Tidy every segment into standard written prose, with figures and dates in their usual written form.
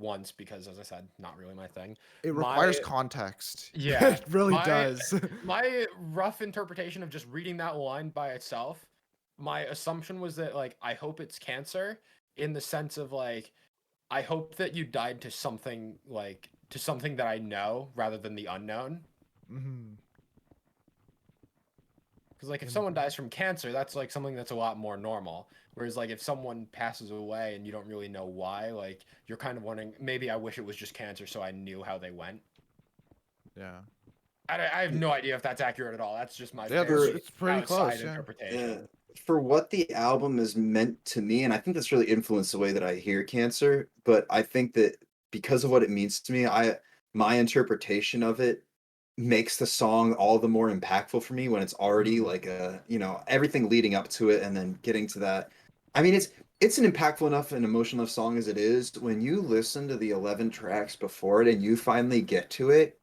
once because, as I said, not really my thing. It My- requires context. Yeah, It really my- does. My rough interpretation of just reading that line by itself, my assumption was that, like, I hope it's cancer, in the sense of, like, I hope that you died to something, like, to something that I know rather than the unknown. Mhm. Because, like, if someone dies from cancer, that's, like, something that's a lot more normal. Whereas, like, if someone passes away and you don't really know why, like, you're kind of wondering, maybe I wish it was just cancer so I knew how they went. Yeah. I have no idea if that's accurate at all. That's just my Yeah, very it's pretty outside close, yeah. interpretation. For what the album is meant to me, and I think that's really influenced the way that I hear Cancer, but I think that because of what it means to me, my interpretation of it makes the song all the more impactful for me when it's already like everything leading up to it and then getting to that. I mean, it's an impactful enough and emotional enough song as it is. When you listen to the 11 tracks before it and you finally get to it,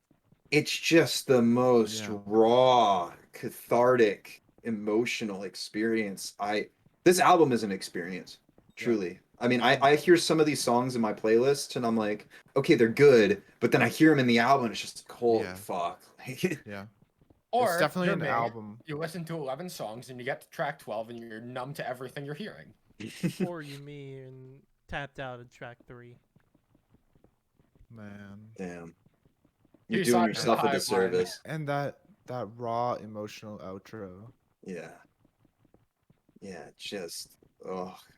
it's just the most raw, cathartic, emotional experience. This album is an experience, truly. I mean, I hear some of these songs in my playlist and I'm like, okay, they're good, but then I hear them in the album and it's just holy fuck. Yeah. Or It's definitely you're an me, album. You listen to 11 songs and you get to track 12 and you're numb to everything you're hearing. Or you mean tapped out at track 3. Man. Damn. You You're doing signed yourself a the disservice. And that raw emotional outro. Yeah. Yeah, just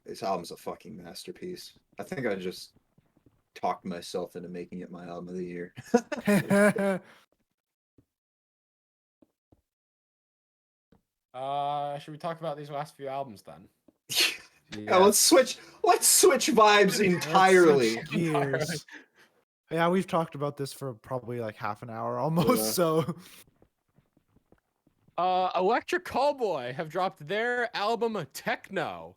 this album's a fucking masterpiece. I think I just talked myself into making it my album of the year. Should we talk about these last few albums then? Yeah, let's switch vibes entirely. Let's switch gears. Yeah, we've talked about this for probably like half an hour almost, so Electric Callboy have dropped their album Techno.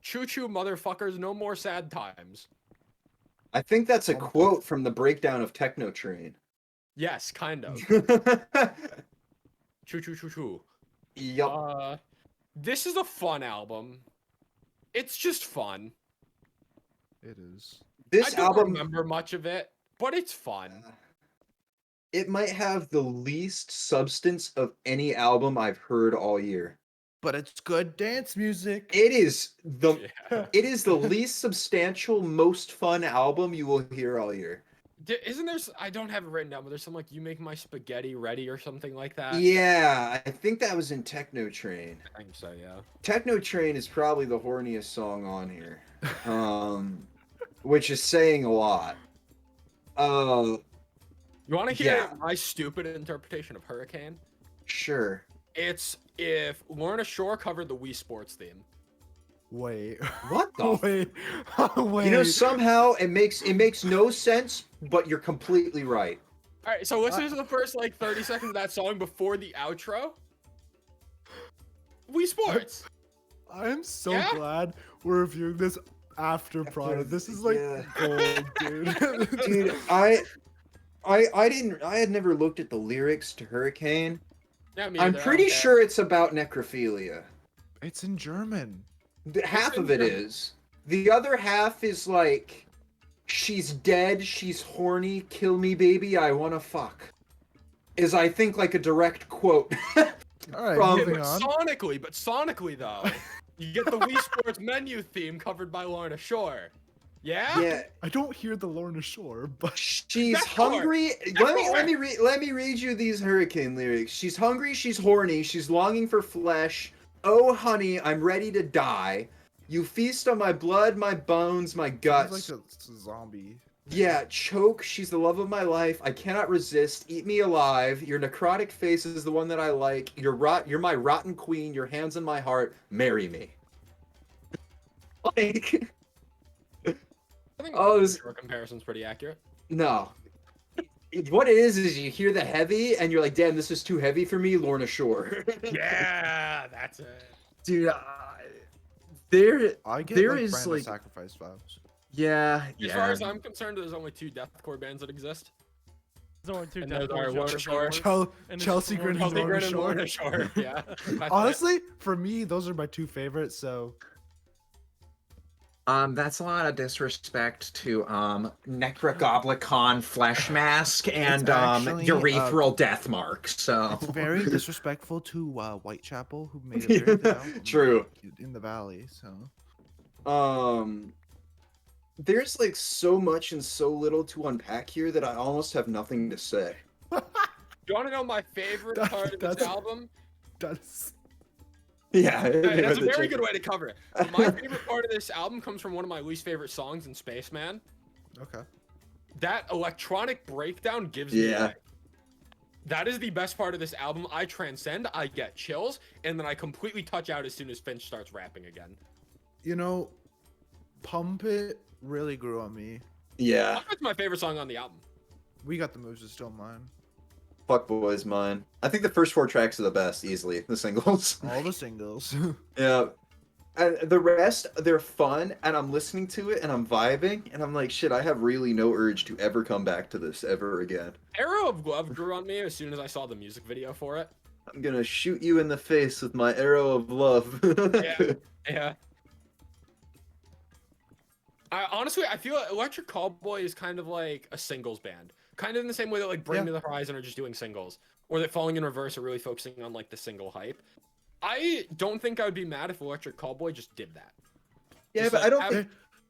Choo choo motherfuckers, no more sad times. I think that's a quote from the breakdown of Techno Train. Yes, kind of. Choo choo choo choo. Yup. This is a fun album. It's just fun. it is. This I don't album remember much of it, but it's fun. It might have the least substance of any album I've heard all year. But it's good dance music. It is the Yeah. it is the least substantial, most fun album you will hear all year. Isn't there? I don't have it written down, but there's some like "You Make My Spaghetti Ready" or something like that. Yeah, I think that was in Techno Train. I think so. Yeah. Techno Train is probably the horniest song on here, which is saying a lot. You want to hear Yeah. my stupid interpretation of Hurricane? Sure. It's if Lorna Shore covered the Wii Sports theme. Wait. What the? Wait. Wait. You know, somehow it makes no sense, but you're completely right. All right, so listen to the first like 30 seconds of that song before the outro. Wii Sports. I'm so Yeah? glad we're reviewing this after Pride. This is like gold, dude. Dude, I had never looked at the lyrics to Hurricane. Yeah, me I'm either, I pretty don't care. sure it's about necrophilia. It's in German. Half of it is. The other half is like, she's dead, she's horny, kill me baby, I wanna fuck. Is I think like a direct quote. All right, From- moving But on. sonically though, you get the Wii Sports menu theme covered by Lorna Shore. Yeah? Yeah, I don't hear the Lorna Shore, but she's That's correct. hungry. Let me read you these Hurricane lyrics. She's hungry, she's horny, she's longing for flesh. Oh honey, I'm ready to die. You feast on my blood, my bones, my guts. it's like a zombie. Yeah, choke, she's the love of my life. I cannot resist. Eat me alive. Your necrotic face is the one that I like. You're my rotten queen. Your hands in my heart. Marry me. Like, I think Oh, the Shore comparison's pretty accurate. no. What it is you hear the heavy and you're like, damn, this is too heavy for me, Lorna Shore. Yeah, that's it. Dude, there I get There like is, Brand of like- Sacrifice vibes. yeah, As far as I'm concerned, there's only 2 deathcore bands that exist. There's only 2 And those death are doors Lorna that Shore. work, and it's Chelsea Lorna Grin Shore. and Chelsea Lorna Grin and Shore. Lorna Shore. Yeah. That's it. Honestly, for me, those are my 2 favorites. So That's a lot of disrespect to Necrogoblicon Flesh Mask and actually, Urethral Death Mark. So It's very disrespectful to Whitechapel, who made a very good album. True. In the Valley, so. There's like so much and so little to unpack here that I almost have nothing to say. You want to know my favorite part of this album? That's Yeah, That's a very good way to cover it. But my favorite part of this album comes from one of my least favorite songs in Spaceman. okay. That electronic breakdown gives me life. That is the best part of this album. I transcend, I get chills, and then I completely touch out as soon as Finch starts rapping again. You know, Pump It really grew on me. Yeah. That's my favorite song on the album. We Got the Moves is still mine. Fuck Boy's mine. I think the first 4 tracks are the best, easily. The singles. All the singles. Yeah. And the rest, they're fun, and I'm listening to it, and I'm vibing, and I'm like, shit, I have really no urge to ever come back to this ever again. Arrow of Love grew on me as soon as I saw the music video for it. I'm gonna shoot you in the face with my arrow of love. Yeah. Honestly, I feel like Electric Callboy is kind of like a singles band. Kind of in the same way that like Bring Me the Horizon are just doing singles. Or that Falling in Reverse are really focusing on like the single hype. I don't think I would be mad if Electric Callboy just did that. Yeah, Just, but like, I don't have- think...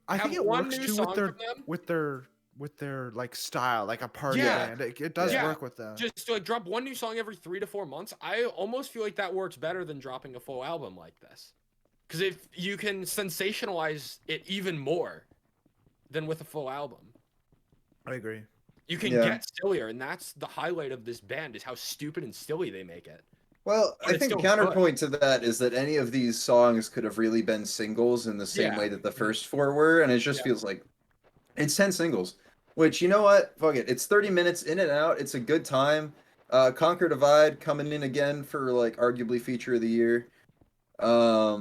I think it one works new too song from them. with their like style, like a party Yeah. band. It does Yeah. work with them. Just to like drop one new song every 3 to 4 months, I almost feel like that works better than dropping a full album like this. Because if you can sensationalize it even more than with a full album, I agree. you can Yeah. get sillier, and that's the highlight of this band is how stupid and silly they make it. Well, But I it's think the still counterpoint to that is that any of these songs could have really been singles in the same Yeah. way that the first 4 were, and it just Yeah. feels like it's 10 singles. Which, you know what? Fuck it. It's 30 minutes in and out. It's a good time. Conquer Divide coming in again for like arguably feature of the year. Yeah,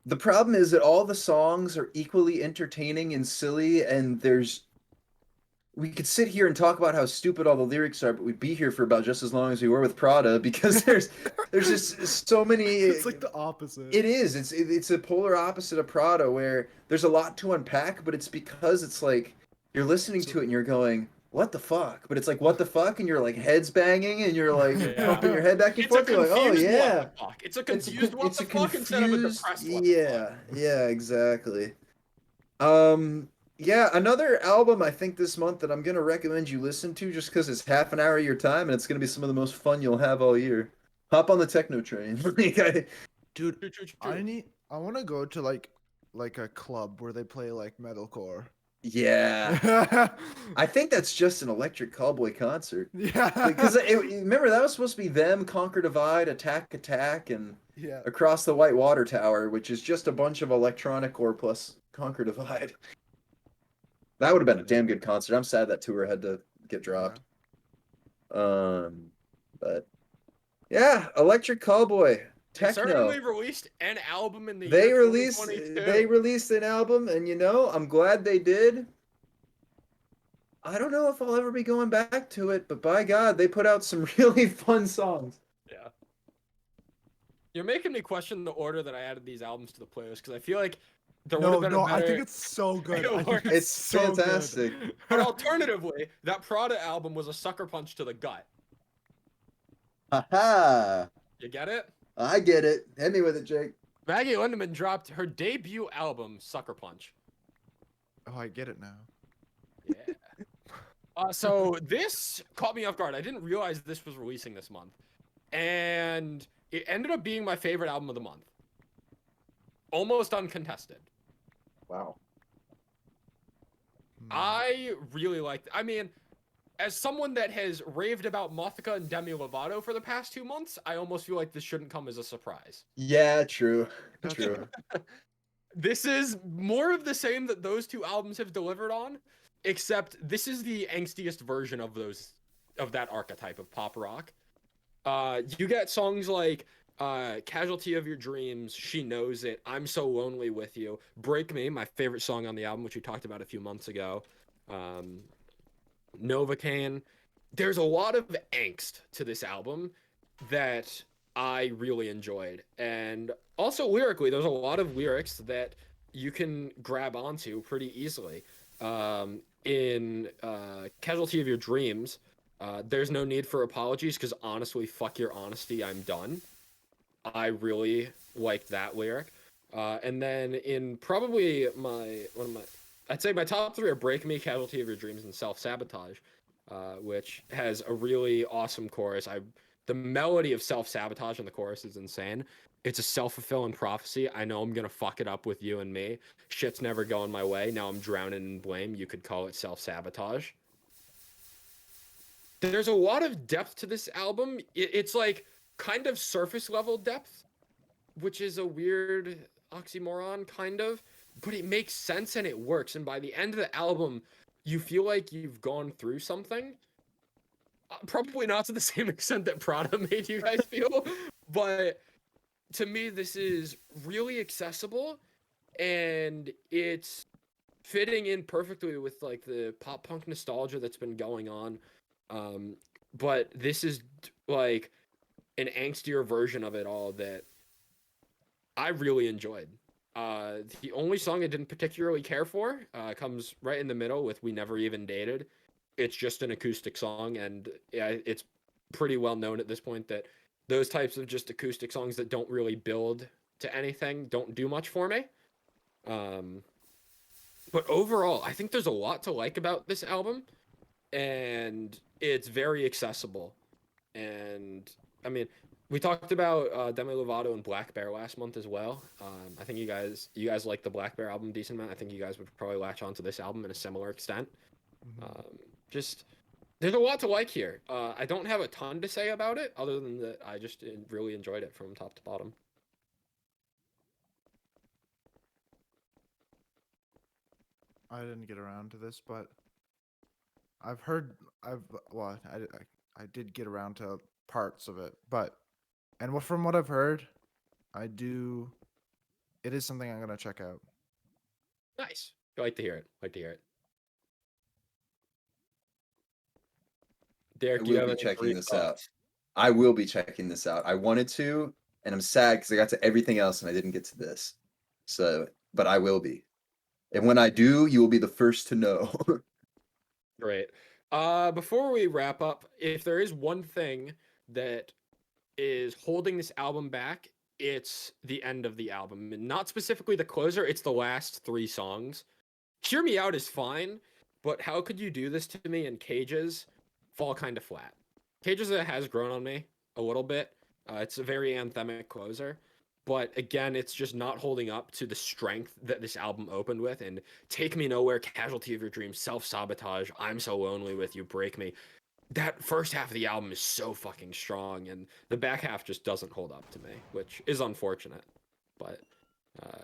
the problem is that all the songs are equally entertaining and silly, and we could sit here and talk about how stupid all the lyrics are, but we'd be here for about just as long as we were with Prada because there's just so many. It's like the opposite. It is. It's a polar opposite of Prada, where there's a lot to unpack, but it's because it's like you're listening to it and you're going, "What the fuck?" But it's like, "What the fuck?" and you're like heads banging and you're like Yeah. pumping your head back and It's a forth. You're like, "Oh confused yeah." what the fuck. It's a confused what It's the a fuck instead of a confused- depressed what the fuck. Yeah, exactly. Yeah, another album I think this month that I'm gonna recommend you listen to just because it's half an hour of your time and it's gonna be some of the most fun you'll have all year. Hop on the techno train. Dude, True, true, true. I want to go to like a club where they play like metalcore. Yeah, Yeah. I think that's just an Electric Callboy concert. Yeah. Because remember that was supposed to be them, Conquer Divide, Attack, and Yeah. Across the White Water Tower, which is just a bunch of electronic core plus Conquer Divide. That would have been a damn good concert. I'm sad that tour had to get dropped. But yeah, Electric Callboy, They certainly techno. released an album in the They year released 2022. an album, and you know, I'm glad they did. I don't know if I'll ever be going back to it, but by God, they put out some really fun songs. Yeah. You're making me question the order that I added these albums to the playlist because I feel like there would No, have been no, a better... I think it's so good. I think It's so good. fantastic. But alternatively, that Prada album was a sucker punch to the gut. Haha! You get it? I get it. Hit me with it, Jake. Maggie Lindemann dropped her debut album, Sucker Punch. Oh, I get it now. Yeah. So this caught me off guard. I didn't realize this was releasing this month. And it ended up being my favorite album of the month. Almost uncontested. Wow. I really liked it. I mean, as someone that has raved about Mothica and Demi Lovato for the past 2 months, I almost feel like this shouldn't come as a surprise. Yeah, true. That's True. This is more of the same that those 2 albums have delivered on, except this is the angstiest version of that archetype of pop rock. You get songs like Casualty of Your Dreams, She Knows It, I'm So Lonely With You, Break Me, my favorite song on the album, which we talked about a few months ago. Novocaine. There's a lot of angst to this album that I really enjoyed. And also lyrically, there's a lot of lyrics that you can grab onto pretty easily. In Casualty of Your Dreams, there's no need for apologies because honestly, fuck your honesty, I'm done. I really like that lyric. And then in probably I'd say my top three are Break Me, Casualty of Your Dreams, and Self Sabotage, which has a really awesome chorus. The melody of Self Sabotage in the chorus is insane. It's a self-fulfilling prophecy. I know I'm gonna fuck it up with you and me. Shit's never going my way. Now I'm drowning in blame. You could call it self-sabotage. There's a lot of depth to this album. It's like kind of surface level depth, which is a weird oxymoron, kind of, but it makes sense and it works. And by the end of the album, you feel like you've gone through something. Probably not to the same extent that Prada made you guys feel, but to me, this is really accessible and it's fitting in perfectly with like the pop punk nostalgia that's been going on. But this is like an angstier version of it all that I really enjoyed. The only song I didn't particularly care for comes right in the middle with We Never Even Dated. It's just an acoustic song, and yeah, it's pretty well known at this point that those types of just acoustic songs that don't really build to anything don't do much for me. But overall, I think there's a lot to like about this album, and it's very accessible. And I mean, we talked about Demi Lovato and Black Bear last month as well. I think you guys like the Black Bear album decent amount. I think you guys would probably latch onto this album in a similar extent. Just there's a lot to like here. I don't have a ton to say about it other than that I just really enjoyed it from top to bottom. I didn't get around to this, but I did get around to parts of it, but from what I've heard, it is something I'm gonna check out. Nice. I like to hear it. Like to hear it. Derek, I do you will have be any checking brief this out. thoughts? I will be checking this out. I wanted to, and I'm sad because I got to everything else and I didn't get to this. So, but I will be. And when I do, you will be the first to know. Great. Before we wrap up, if there is one thing that is holding this album back, it's the end of the album. And not specifically the closer, it's the last three songs. Hear Me Out is fine, but How Could You Do This to Me and Cages fall kind of flat. Cages has grown on me a little bit. It's a very anthemic closer. But again, it's just not holding up to the strength that this album opened with. And Take Me Nowhere, Casualty of Your Dreams, Self Sabotage, I'm So Lonely With You, Break Me. That first half of the album is so fucking strong, and the back half just doesn't hold up to me, which is unfortunate. But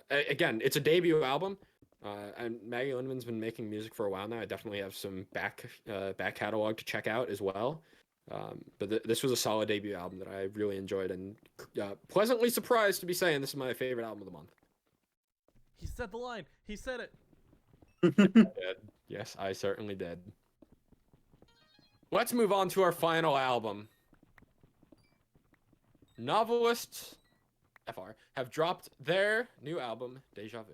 again, it's a debut album, and Maggie Lindman's been making music for a while now. I definitely have some back catalog to check out as well. But this was a solid debut album that I really enjoyed, and pleasantly surprised to be saying this is my favorite album of the month. He said the line. He said it. I did. Yes, I certainly did. Let's move on to our final album. Novelists FR have dropped their new album, Deja Vu.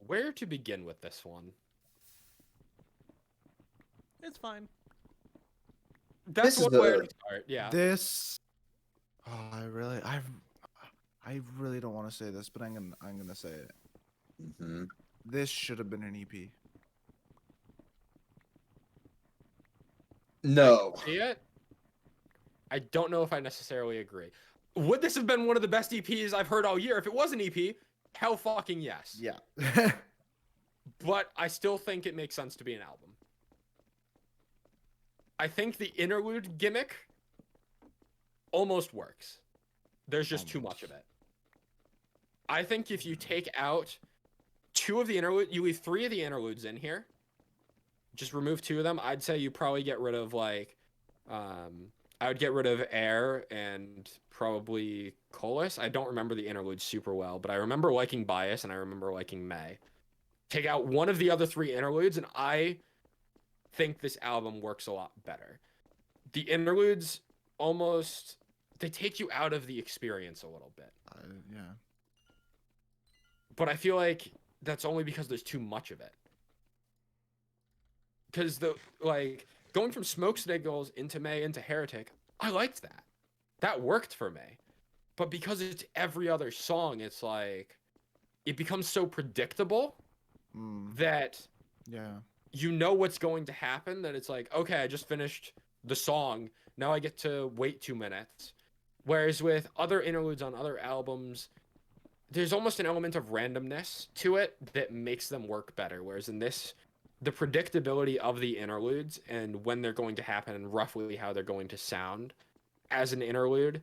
Where to begin with this one? It's fine. That's This is one way the- to start. Yeah. I really don't want to say this, but I'm gonna say it. hmm This should have been an EP. No. See it? I don't know if I necessarily agree. Would this have been one of the best EPs I've heard all year if it was an EP? Hell fucking yes. Yeah. But I still think it makes sense to be an album. I think the interlude gimmick almost works. There's just too much of it. I think if you take out two of the interludes, you leave three of the interludes in here, just remove two of them, I'd say you probably get rid of like, I would get rid of Air and probably Colas. I don't remember the interludes super well, but I remember liking Bias and I remember liking May. Take out one of the other three interludes and I think this album works a lot better. The interludes almost they take you out of the experience a little bit. Yeah. But I feel like that's only because there's too much of it. Because going from Smoke Signals into May into Heretic, I liked that. That worked for me. But because it's every other song, it's like it becomes so predictable that Yeah. you know what's going to happen, that it's like, okay, I just finished the song. Now I get to wait 2 minutes. Whereas with other interludes on other albums, there's almost an element of randomness to it that makes them work better. Whereas in this, the predictability of the interludes and when they're going to happen and roughly how they're going to sound as an interlude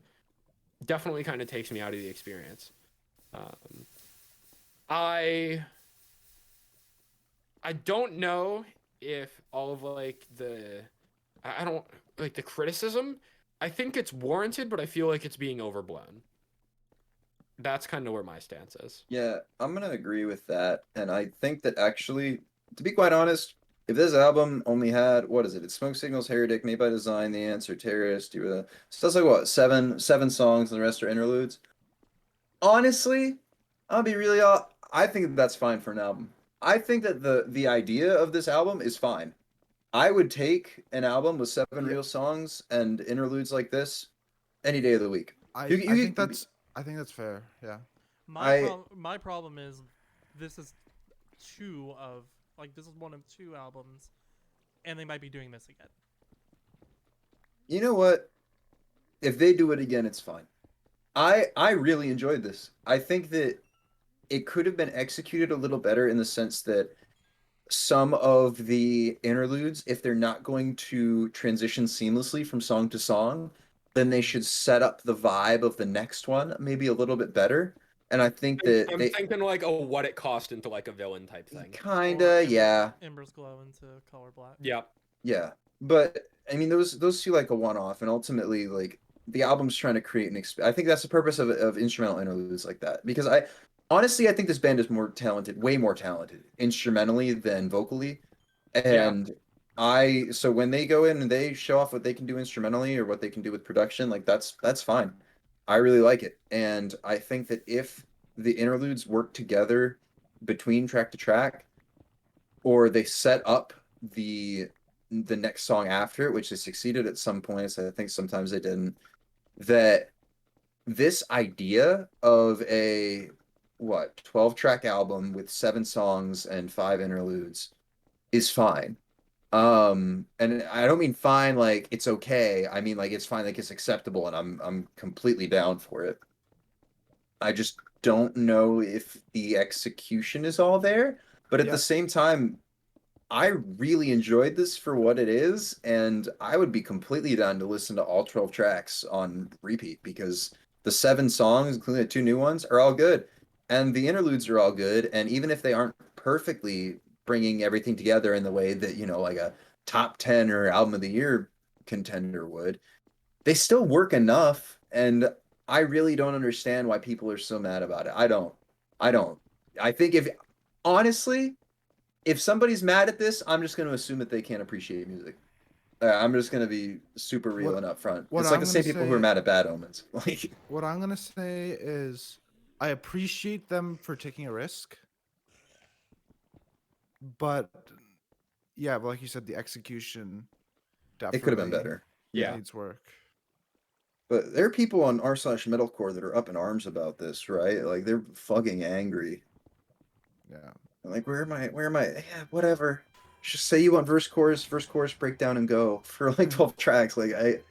definitely kind of takes me out of the experience. I don't know if all of I don't like the criticism. I think it's warranted, but I feel like it's being overblown. That's kind of where my stance is. Yeah, I'm gonna agree with that, and I think that actually, to be quite honest, if this album only had what is it? It's Smoke Signals, Heretic, Made by Design, The Answer, Terrorist, so that's like what, seven songs, and the rest are interludes. Honestly, I'll be really I think that's fine for an album. I think that the idea of this album is fine. I would take an album with 7 real songs and interludes like this any day of the week. I You- think that's fair. Yeah. My problem is this is this is one of 2 albums, and they might be doing this again. You know what? If they do it again, it's fine. I really enjoyed this. I think that it could have been executed a little better in the sense that some of the interludes, if they're not going to transition seamlessly from song to song, then they should set up the vibe of the next one maybe a little bit better. And I think that I'm thinking like a What It Cost into like a villain type thing. kinda, yeah. Ember's Glow into Color Black. Yep. Yeah. But I mean those feel like a one-off, and ultimately like the album's trying to create I think that's the purpose of instrumental interludes like that. Because honestly I think this band is more talented, way more talented instrumentally than vocally. And so when they go in and they show off what they can do instrumentally or what they can do with production, like that's fine. I really like it. And I think that if the interludes work together between track to track, or they set up the next song after it, which they succeeded at some points, I think sometimes they didn't, that this idea of a 12-track album with 7 songs and 5 interludes is fine. And I don't mean fine like it's okay. I mean like it's fine, like it's acceptable, and I'm completely down for it. I just don't know if the execution is all there, but at the same time, I really enjoyed this for what it is, and I would be completely down to listen to all 12 tracks on repeat because the 7 songs, including the 2 new ones, are all good. And the interludes are all good, and even if they aren't perfectly bringing everything together in the way that, like a top 10 or album of the year contender would, they still work enough, and I really don't understand why people are so mad about it. I don't. I think honestly, if somebody's mad at this, I'm just going to assume that they can't appreciate music. I'm just going to be super real and upfront. It's like the same people who are mad at Bad Omens. Like, what I'm going to say is I appreciate them for taking a risk. But yeah, but like you said, the execution definitely it could have been better. needs work. But there are people on r/metalcore that are up in arms about this, right? Like they're fucking angry. Yeah. Like where am I? Yeah, whatever. Just say you want verse chorus breakdown and go for like 12 tracks. Like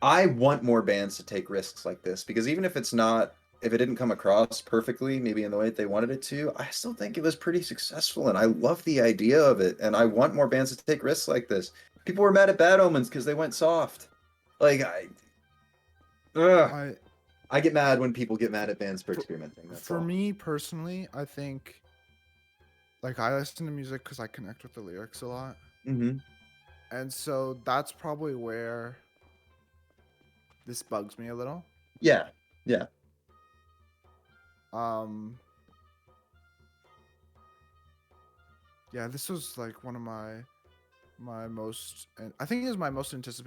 I want more bands to take risks like this, because even if it didn't come across perfectly, maybe in the way that they wanted it to, I still think it was pretty successful, and I love the idea of it, and I want more bands to take risks like this. People were mad at Bad Omens because they went soft. Like I get mad when people get mad at bands for experimenting. For me personally, I think like I listen to music because I connect with the lyrics a lot. Mm-hmm. And so that's probably where this bugs me a little. Yeah. Yeah, this was like one of my my most, I think it is my most anticipated